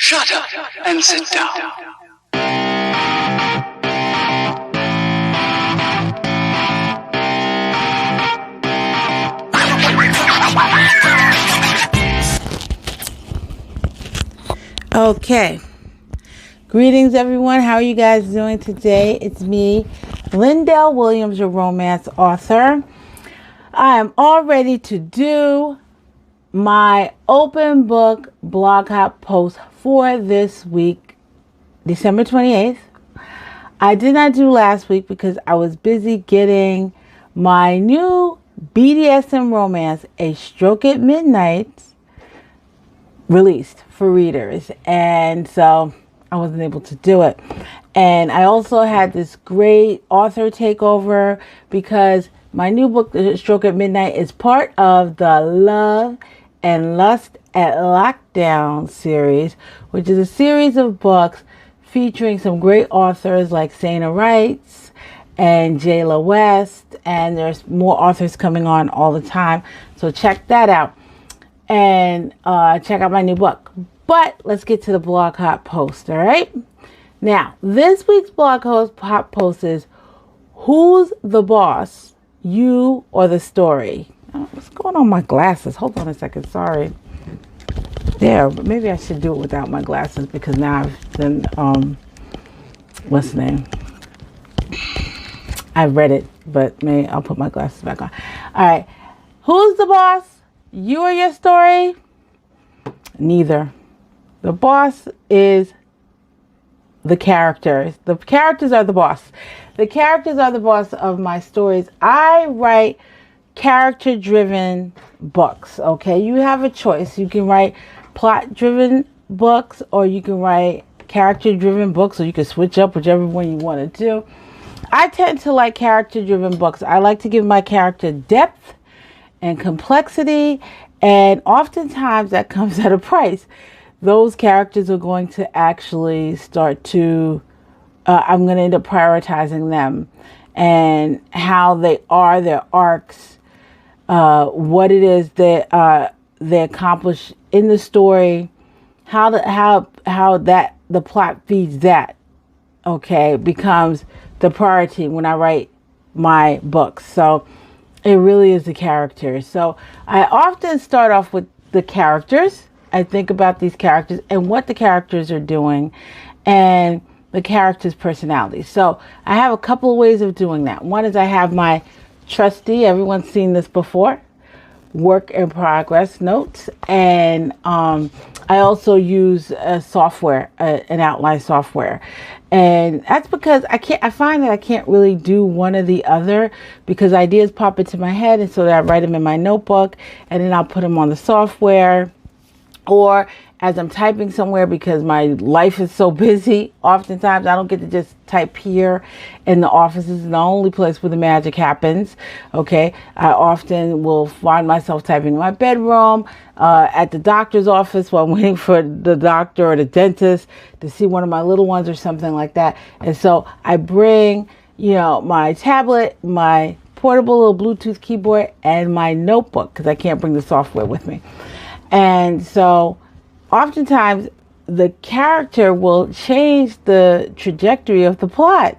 Shut up and sit down. Okay. Greetings, everyone. How are you guys doing today? It's me, 𝓛𝓸𝓬𝓮, your romance author. I am all ready to do my open book blog hop post for this week, December 28th. I did not do last week because I was busy getting my new BDSM romance, A Stroke at Midnight, released for readers, and so I wasn't able to do it. And I also had this great author takeover because my new book, A Stroke at Midnight, is part of the Love and Lust at Lockdown series, which is a series of books featuring some great authors like 𝓛𝓸𝓭𝓬 and Jayla West, and there's more authors coming on all the time, so check that out and check out my new book. But let's get to the blog hop post. All right, now this week's blog hop post is, who's the boss, you or the story? What's going on with my glasses? Hold on a second. Sorry. There, but maybe I should do it without my glasses because now I've been listening. I've read it, but maybe I'll put my glasses back on. All right. Who's the boss? You or your story? Neither. The boss is the characters. The characters are the boss. The characters are the boss of my stories. I write character-driven books, okay? You have a choice. You can write plot-driven books, or you can write character-driven books, or you can switch up whichever one you want to do. I tend to like character-driven books. I like to give my character depth and complexity, and oftentimes that comes at a price. Those characters are going to actually start to, I'm going to end up prioritizing them and how they are, their arcs, what it is that they accomplish in the story, how that the plot feeds that, okay, becomes the priority when I write my books. So it really is the characters. So I often start off with the characters. I think about these characters and what the characters are doing and the characters' personalities. So I have a couple of ways of doing that. One is I have my trusty, everyone's seen this before, work in progress notes. And I also use a software, an outline software. And that's because I find that I can't really do one or the other because ideas pop into my head. And so that I write them in my notebook and then I'll put them on the software, or as I'm typing somewhere, because my life is so busy, oftentimes I don't get to just type here in the office. This is the only place where the magic happens. Okay. I often will find myself typing in my bedroom, at the doctor's office while I'm waiting for the doctor or the dentist to see one of my little ones or something like that. And so I bring, my tablet, my portable little Bluetooth keyboard, and my notebook because I can't bring the software with me. And so oftentimes the character will change the trajectory of the plot.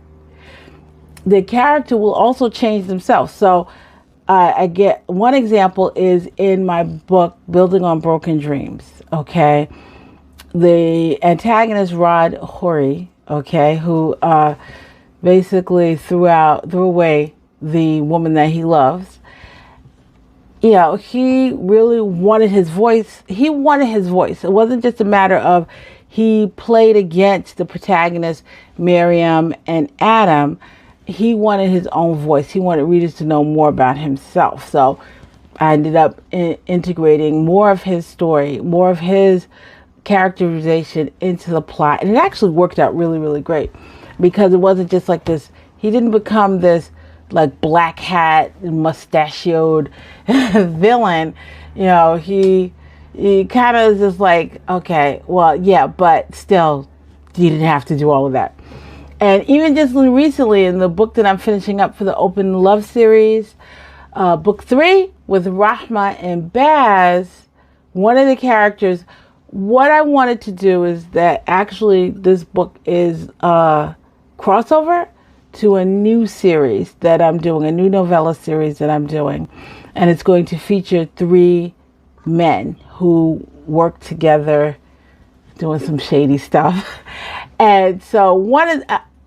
The character will also change themselves. So I get one example is in my book, Building on Broken Dreams. Okay. The antagonist, 𝓛𝓸𝓬𝓮, okay, who basically threw away the woman that he loves. He really wanted his voice. He wanted his voice. It wasn't just a matter of he played against the protagonists, Miriam and Adam. He wanted his own voice. He wanted readers to know more about himself. So I ended up integrating more of his story, more of his characterization into the plot. And it actually worked out really, really great because it wasn't just like this. He didn't become this like black hat, mustachioed villain. He kind of is just like, okay, well, yeah, but still, you didn't have to do all of that. And even just recently in the book that I'm finishing up for the Open Love series, book 3 with Rahma and Baz, one of the characters what I wanted to do is that actually this book is a crossover to a new series that I'm doing, a new novella series that I'm doing. And it's going to feature 3 men who work together doing some shady stuff. And so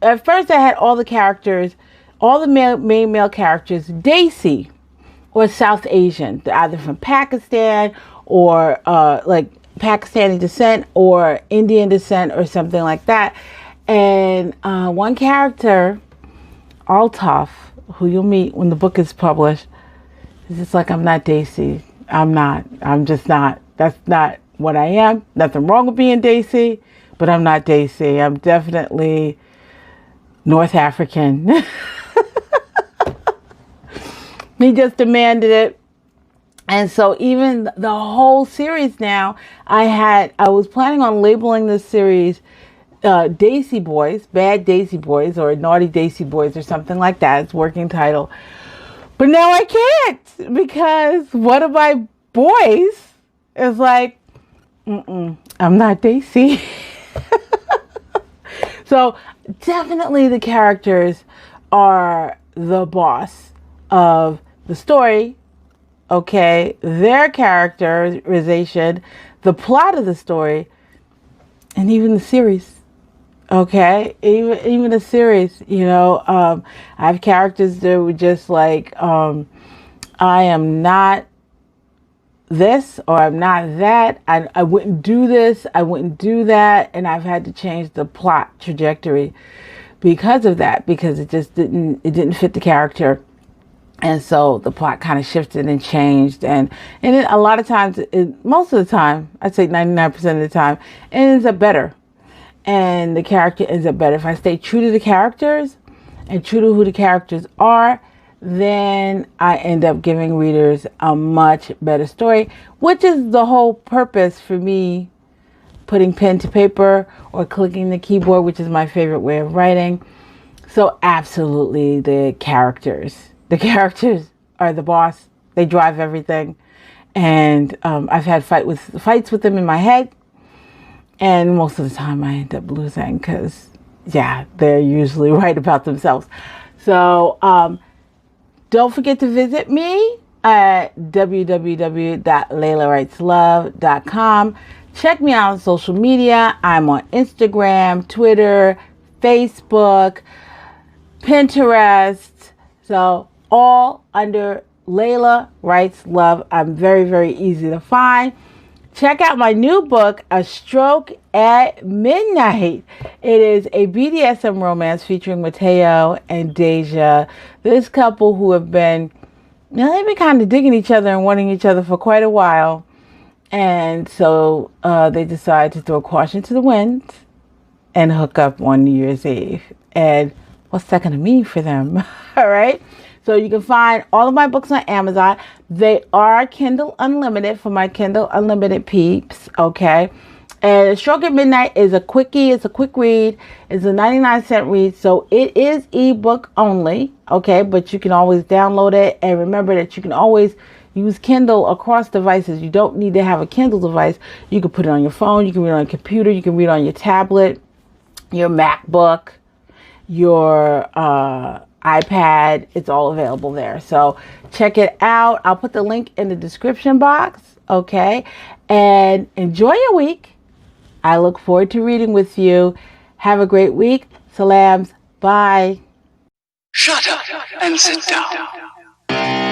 at first I had all the characters, all the main male characters, Desi, or South Asian, either from Pakistan or like Pakistani descent or Indian descent or something like that. And one character, Altaf, who you'll meet when the book is published, is just like, I'm not Desi. I'm just not. That's not what I am. Nothing wrong with being Desi, but I'm not Desi. I'm definitely North African. He just demanded it. And so even the whole series now, I was planning on labeling this series Desi Boys, Bad Desi Boys, or Naughty Desi Boys, or something like that. It's working title. But now I can't, because one of my boys is like, I'm not Desi. So definitely the characters are the boss of the story. Okay, their characterization, the plot of the story, and even the series. Okay, even the series, I have characters that were just like, I am not this, or I'm not that. I wouldn't do this, I wouldn't do that, and I've had to change the plot trajectory because of that, because it didn't fit the character. And so the plot kind of shifted and changed. And a lot of times, most of the time, I'd say 99% of the time, it ends up better. And the character ends up better. If I stay true to the characters and true to who the characters are, then I end up giving readers a much better story, which is the whole purpose for me putting pen to paper or clicking the keyboard, which is my favorite way of writing. So absolutely, the characters are the boss. They drive everything. And I've had fights with them in my head. And most of the time I end up losing because, they're usually right about themselves. So don't forget to visit me at www.𝓛𝓸𝓬𝓮.com. Check me out on social media. I'm on Instagram, Twitter, Facebook, Pinterest. So all under Layla Writes Love. I'm very, very easy to find. Check out my new book, A Stroke at Midnight. It is a BDSM romance featuring Mateo and Deja. This couple who have been, they've been kind of digging each other and wanting each other for quite a while. And so they decided to throw caution to the wind and hook up on New Year's Eve. And what's that going to mean for them? All right. So you can find all of my books on Amazon. They are Kindle Unlimited for my Kindle Unlimited peeps. Okay. And Stroke at Midnight is a quickie. It's a quick read. It's a 99-cent read. So it is ebook only. Okay. But you can always download it. And remember that you can always use Kindle across devices. You don't need to have a Kindle device. You can put it on your phone. You can read it on your computer. You can read it on your tablet, your MacBook, your iPad. It's all available there. So check it out. I'll put the link in the description box. Okay. And enjoy your week. I look forward to reading with you. Have a great week. Salams. Bye. Shut up and sit down.